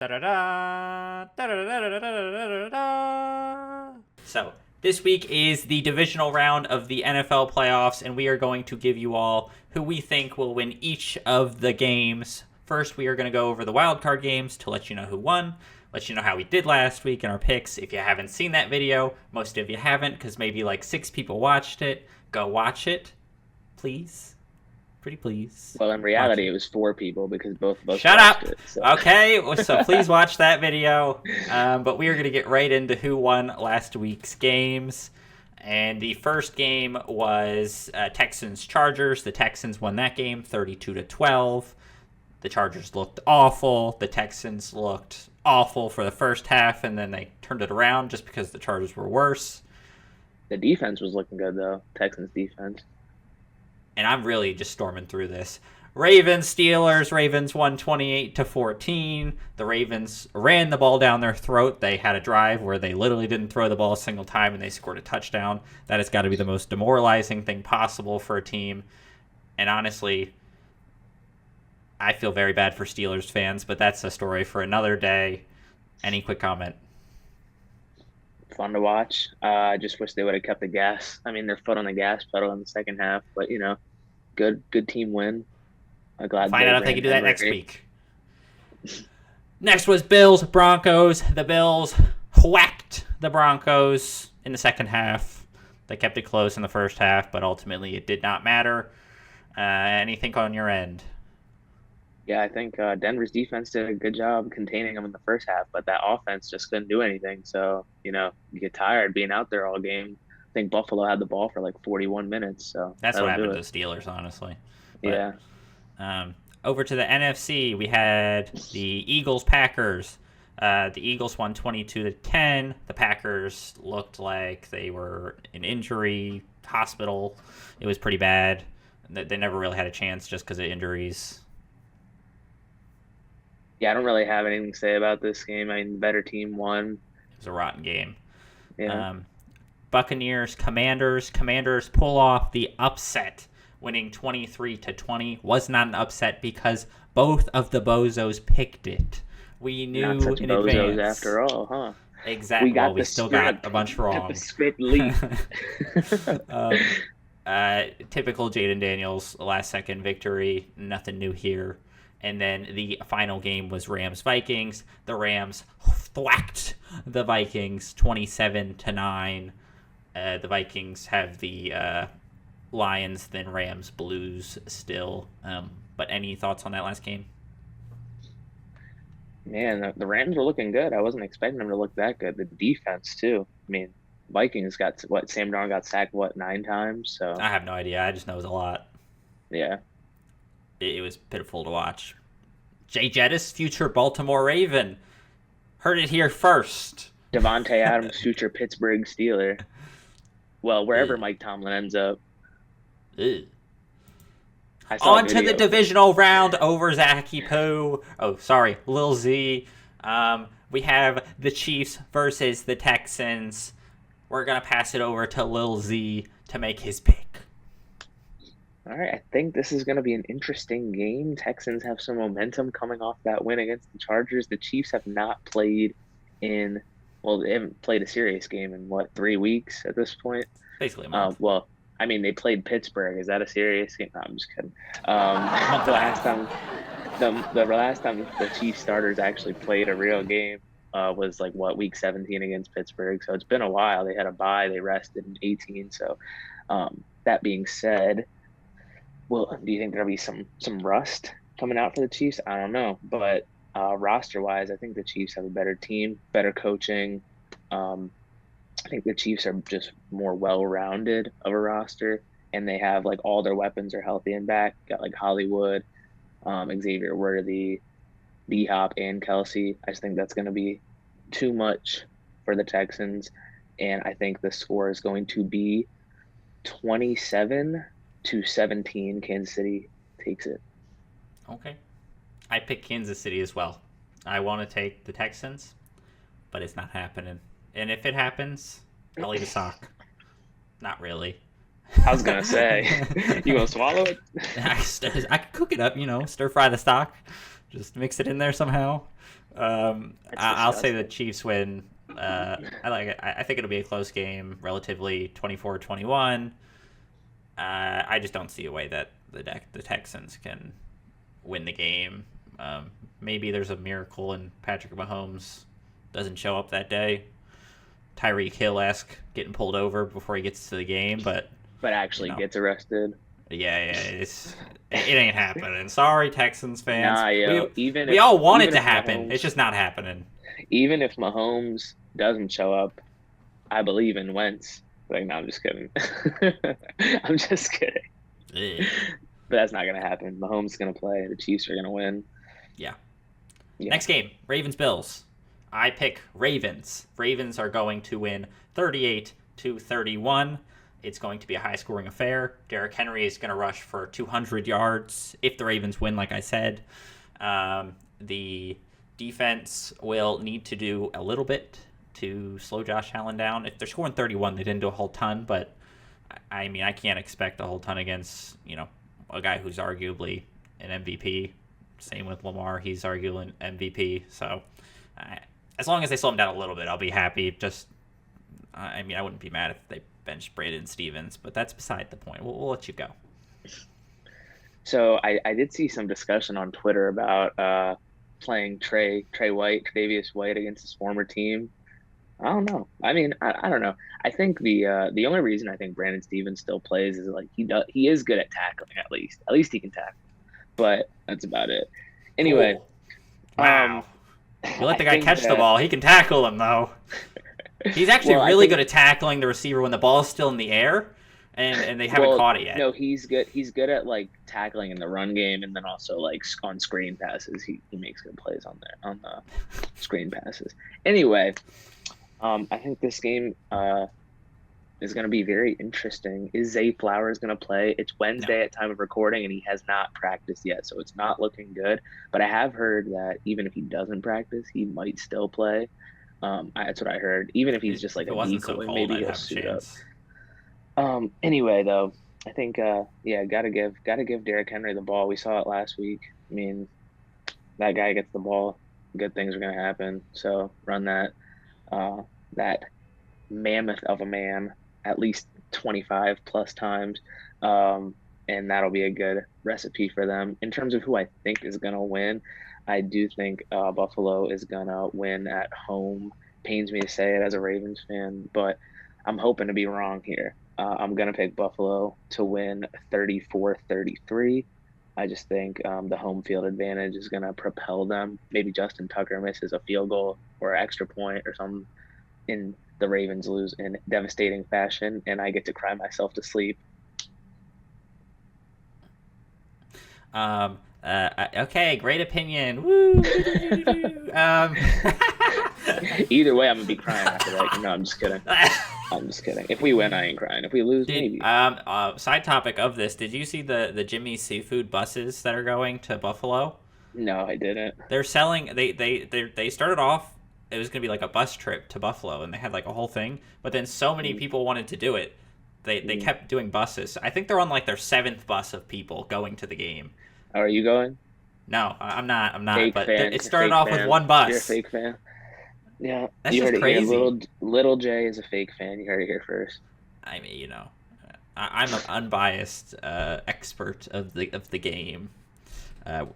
So, this week is the divisional round of the NFL playoffs, and we are going to give you all who we think will win each of the games. First, we are going to go over the wildcard games to let you know who won, let you know how we did last week in our picks. If you haven't seen that video, most of you haven't because maybe like 6 people watched it. Go watch it, please. Pretty please. Well, in reality, it was 4 people because both of us Shut watched up! it. So. Okay, so please watch that video. But we are going to get right into who won last week's games. And the first game was Texans-Chargers. The Texans won that game 32-12. The Chargers looked awful. The Texans looked awful for the first half, and then they turned it around just because the Chargers were worse. The defense was looking good, though. Texans defense. And I'm really just storming through this. Ravens-Steelers. Ravens won 28-14. The Ravens ran the ball down their throat. They had a drive where they literally didn't throw the ball a single time, and they scored a touchdown. That has got to be the most demoralizing thing possible for a team. And honestly, I feel very bad for Steelers fans, but that's a story for another day. Any quick comment? Fun to watch. I just wish they would have kept their foot on the gas pedal in the second half. But, good team win. I'm glad. Find out if they can do that next week. Next was Bills-Broncos. The Bills whacked the Broncos in the second half. They kept it close in the first half, but ultimately it did not matter. Anything on your end? Yeah, I think Denver's defense did a good job containing them in the first half, but that offense just couldn't do anything. So, you get tired being out there all game. I think Buffalo had the ball for like 41 minutes. So that's what happened to the Steelers, honestly. But, yeah. Over to the NFC, we had the Eagles-Packers. The Eagles won 22-10. The Packers looked like they were in injury hospital. It was pretty bad. They never really had a chance just because of injuries. Yeah, I don't really have anything to say about this game. I mean, the better team won. It was a rotten game. Yeah. Buccaneers, Commanders. Commanders pull off the upset, winning 23-20. Was not an upset because both of the bozos picked it. We knew Not such in bozos advance. After all, huh? Exactly. We still got a bunch wrong. The script leak. Typical Jaden Daniels last-second victory. Nothing new here. And then the final game was Rams-Vikings. The Rams thwacked the Vikings 27-9. The Vikings have the Lions, then Rams, Blues still. But any thoughts on that last game? Man, the Rams were looking good. I wasn't expecting them to look that good. The defense, too. I mean, Vikings got, Sam Darnold got sacked, 9 times? So I have no idea. I just know it was a lot. Yeah. It was pitiful to watch. Jay Jettis, future Baltimore Raven. Heard it here first. Devontae Adams, future Pittsburgh Steeler. Well, wherever Mike Tomlin ends up. On to the divisional round over Zachy Poo. Oh, sorry, Lil Z. We have the Chiefs versus the Texans. We're going to pass it over to Lil Z to make his pick. All right, I think this is going to be an interesting game. Texans have some momentum coming off that win against the Chargers. The Chiefs have not played they haven't played a serious game in, 3 weeks at this point? Basically a month. They played Pittsburgh. Is that a serious game? No, I'm just kidding. The last time the Chiefs starters actually played a real game was week 17 against Pittsburgh. So it's been a while. They had a bye. They rested in 18. So that being said, well, do you think there'll be some rust coming out for the Chiefs? I don't know, but roster-wise, I think the Chiefs have a better team, better coaching. I think the Chiefs are just more well-rounded of a roster, and they have all their weapons are healthy and back. Got Hollywood, Xavier Worthy, D-Hop, and Kelsey. I just think that's going to be too much for the Texans, and I think the score is going to be 27-17. Kansas City takes it. Okay. I picked Kansas City as well. I want to take the Texans, but it's not happening. And if it happens, I'll eat a sock. Not really. I was gonna say, you gonna swallow it? I could cook it up, stir fry the stock. Just mix it in there somehow. I'll say the Chiefs win. I like it. I think it'll be a close game, relatively 24-21. I just don't see a way that the Texans can win the game. Maybe there's a miracle and Patrick Mahomes doesn't show up that day. Tyreek Hill-esque getting pulled over before he gets to the game, but actually gets arrested. Yeah, it ain't happening. Sorry, Texans fans. Nah, yo, we all want it to happen. It's just not happening. Even if Mahomes doesn't show up, I believe in Wentz. Like, no, I'm just kidding. I'm just kidding. Yeah. But that's not gonna happen. Mahomes is gonna play. The Chiefs are gonna win. Yeah. Next game, Ravens-Bills. I pick Ravens. Ravens are going to win 38-31. It's going to be a high-scoring affair. Derrick Henry is going to rush for 200 yards if the Ravens win, like I said. The defense will need to do a little bit to slow Josh Allen down. If they're scoring 31, they didn't do a whole ton, but I mean, I can't expect a whole ton against, a guy who's arguably an MVP. Same with Lamar. He's arguably an MVP. So as long as they slow him down a little bit, I'll be happy. I wouldn't be mad if they bench Brandon Stevens, but that's beside the point. We'll let you go. So I did see some discussion on Twitter about playing Tre'Davious White against his former team. I don't know. I mean, I don't know. I think the only reason I think Brandon Stevens still plays is like he is good at tackling at least. At least he can tackle. But that's about it. Anyway. Cool. Wow. You let the guy catch the ball. He can tackle him, though. He's actually really good at tackling the receiver when the ball's still in the air, and they haven't caught it yet. No, he's good. He's good at like tackling in the run game, and then also like on screen passes. He makes good plays on the screen passes. Anyway, I think this game is going to be very interesting. Is Zay Flowers going to play? It's Wednesday at time of recording, and he has not practiced yet, so it's not looking good. But I have heard that even if he doesn't practice, he might still play. That's what I heard. Even if he's just like a decoy, maybe he'll suit up. Anyway, though, I think gotta give Derrick Henry the ball. We saw it last week. I mean, that guy gets the ball, good things are gonna happen. So run that mammoth of a man at least 25 plus times, and that'll be a good recipe for them. In terms of who I think is gonna win, I do think Buffalo is going to win at home. Pains me to say it as a Ravens fan, but I'm hoping to be wrong here. I'm going to pick Buffalo to win 34-33. I just think the home field advantage is going to propel them. Maybe Justin Tucker misses a field goal or extra point or something, and the Ravens lose in devastating fashion, and I get to cry myself to sleep. Okay, great opinion. Woo! Either way, I'm gonna be crying after that. No, I'm just kidding. If we win, I ain't crying. If we lose, maybe. Side topic of this: did you see the Jimmy's Seafood buses that are going to Buffalo? No, I didn't. They're selling. They started off. It was gonna be like a bus trip to Buffalo, and they had like a whole thing. But then so many people wanted to do it. They kept doing buses. I think they're on like their 7th bus of people going to the game. Are you going? No, I'm not. Fake but fan. It started off with one bus. You're a fake fan. Yeah, that's you just heard it crazy. Here. Little J is a fake fan. You heard it here first. I mean, I'm an unbiased expert of the game.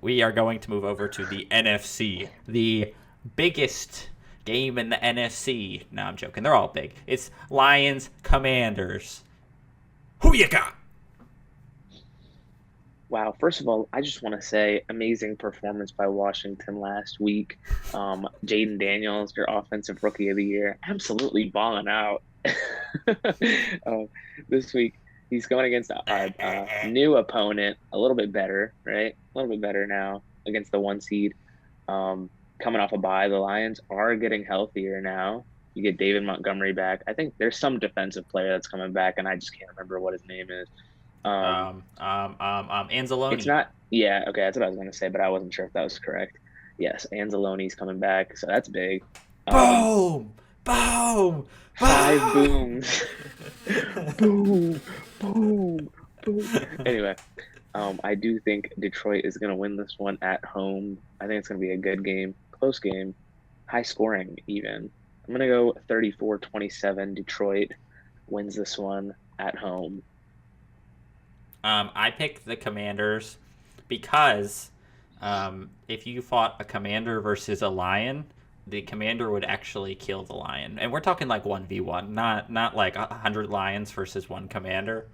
We are going to move over to the NFC, the biggest game in the NFC. No, I'm joking. They're all big. It's Lions Commanders. Who you got? Wow. First of all, I just want to say amazing performance by Washington last week. Jaden Daniels, your offensive rookie of the year, absolutely balling out. This week, he's going against a new opponent, a little bit better, right? A little bit better now against the 1 seed. Coming off a bye, the Lions are getting healthier now. You get David Montgomery back. I think there's some defensive player that's coming back, and I just can't remember what his name is. Anzalone. It's not. Yeah, okay, that's what I was going to say, but I wasn't sure if that was correct. Yes, Anzalone's coming back, so that's big. Boom! Boom! 5 booms. Boom! Boom! Boom! Anyway, I do think Detroit is going to win this one at home. I think it's going to be a good game, close game, high scoring even. I'm going to go 34-27. Detroit wins this one at home. I picked the Commanders because if you fought a Commander versus a Lion, the Commander would actually kill the Lion. And we're talking like 1v1, not like 100 Lions versus one Commander.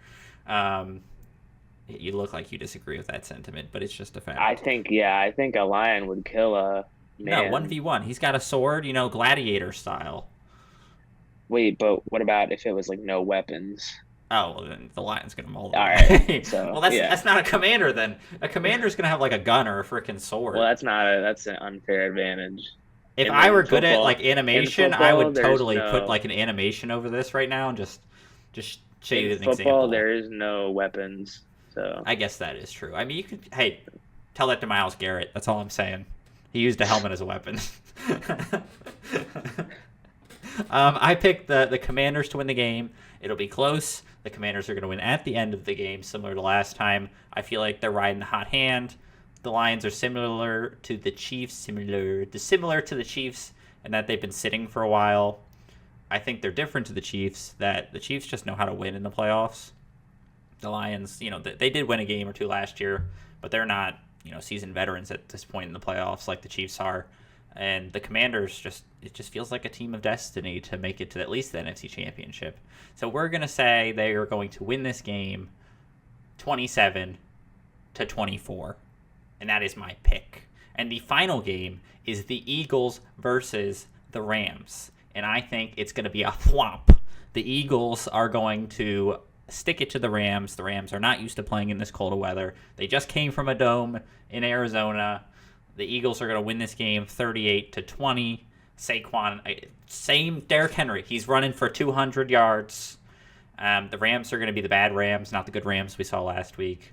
You look like you disagree with that sentiment, but it's just a fact. I think a lion would kill a man. No, 1v1. He's got a sword, gladiator style. Wait, but what about if it was like no weapons? Oh, well, then the lion's gonna maul him. All right, so well, that's not a commander then. A commander's gonna have like a gun or a freaking sword. Well, that's an unfair advantage. If I were good at like animation, I would totally put like an animation over this right now and just show you an example. In football, there is no weapons, so I guess that is true. I mean, you could tell that to Myles Garrett. That's all I'm saying. He used a helmet as a weapon. I picked the Commanders to win the game. It'll be close. The Commanders are going to win at the end of the game, similar to last time. I feel like they're riding the hot hand. The Lions are similar to the Chiefs, similar to the Chiefs, and that they've been sitting for a while. I think they're different to the Chiefs, that the Chiefs just know how to win in the playoffs. The Lions, they did win a game or two last year, but they're not, seasoned veterans at this point in the playoffs like the Chiefs are. And the Commanders it just feels like a team of destiny to make it to at least the NFC Championship. So we're going to say they are going to win this game 27-24. And that is my pick. And the final game is the Eagles versus the Rams. And I think it's going to be a thwomp. The Eagles are going to stick it to the Rams. The Rams are not used to playing in this cold of weather. They just came from a dome in Arizona. The Eagles are going to win this game 38-20. Saquon, same Derrick Henry. He's running for 200 yards. The Rams are going to be the bad Rams, not the good Rams we saw last week.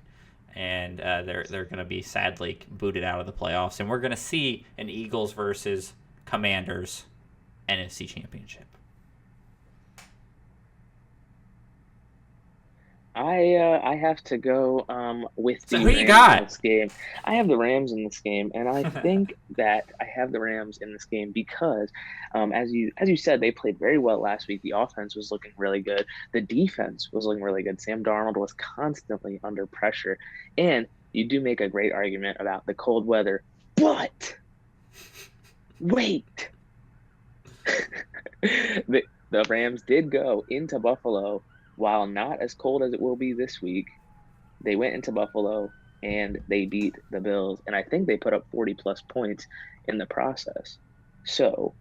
And they're going to be sadly booted out of the playoffs. And we're going to see an Eagles versus Commanders NFC Championship. I have to go with the Rams in this game. I have the Rams in this game, and I think that I have the Rams in this game because, as you said, they played very well last week. The offense was looking really good. The defense was looking really good. Sam Darnold was constantly under pressure, and you do make a great argument about the cold weather. But wait, the Rams did go into Buffalo. While not as cold as it will be this week, they went into Buffalo and they beat the Bills. And I think they put up 40-plus points in the process. So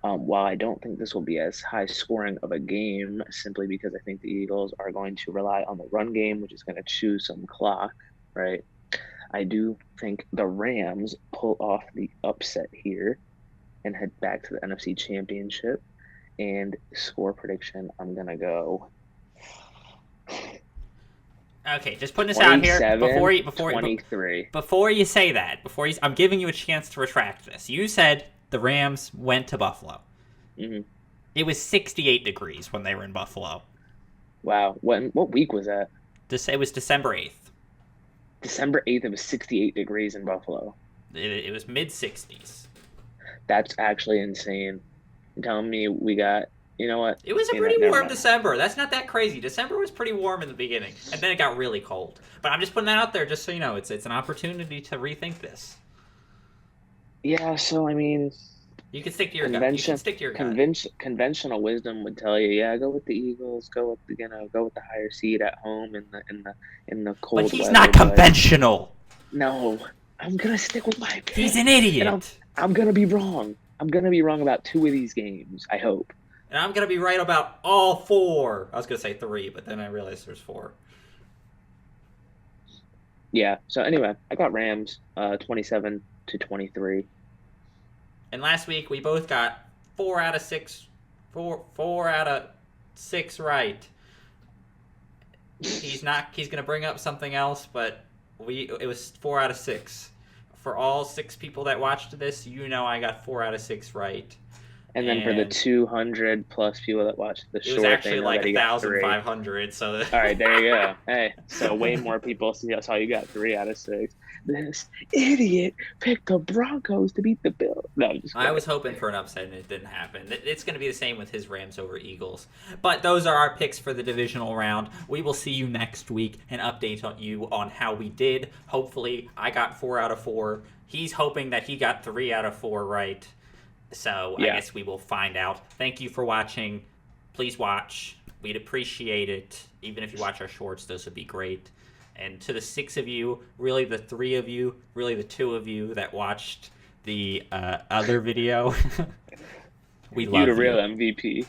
while I don't think this will be as high scoring of a game, simply because I think the Eagles are going to rely on the run game, which is going to chew some clock, right? I do think the Rams pull off the upset here and head back to the NFC Championship. And score prediction, I'm going to go... Okay, just putting this out here before you say that. I'm giving you a chance to retract this. You said the Rams went to Buffalo. Mm-hmm. It was 68 degrees when they were in Buffalo. Wow, what week was that? It was December 8th. December 8th, it was 68 degrees in Buffalo. It was mid 60s. That's actually insane. You're telling me we got. You know what? It was a pretty warm December. That's not that crazy. December was pretty warm in the beginning, and then it got really cold. But I'm just putting that out there just so you know. It's an opportunity to rethink this. Yeah, so, I mean... You can stick to your gut. Conventional wisdom would tell you, yeah, go with the Eagles, go with the higher seed at home in the cold weather. But he's not conventional! No, I'm going to stick with my pick. He's an idiot! I'm going to be wrong. I'm going to be wrong about 2 of these games, I hope. And I'm going to be right about all 4. I was going to say 3, but then I realized there's 4. Yeah, so anyway, I got Rams 27-23. And last week, we both got 4 out of 6 right. He's going to bring up something else, but it was 4 out of 6. For all 6 people that watched this, I got 4 out of 6 right. And then for the 200 plus people that watched the it was short, actually they know like that he got 3. 1,500. So All right, there you go. Hey, so way more people saw you got 3 out of 6. This idiot picked the Broncos to beat the Bills. No, I'm just kidding. I was hoping for an upset and it didn't happen. It's going to be the same with his Rams over Eagles. But those are our picks for the divisional round. We will see you next week and update you on how we did. Hopefully, I got 4 out of 4. He's hoping that he got 3 out of 4 right. So I guess we will find out. Thank you for watching. Please watch. We'd appreciate it. Even if you watch our shorts, those would be great. And to the 6 of you, really the 3 of you, really the 2 of you that watched the other video, we love you. You the real MVP.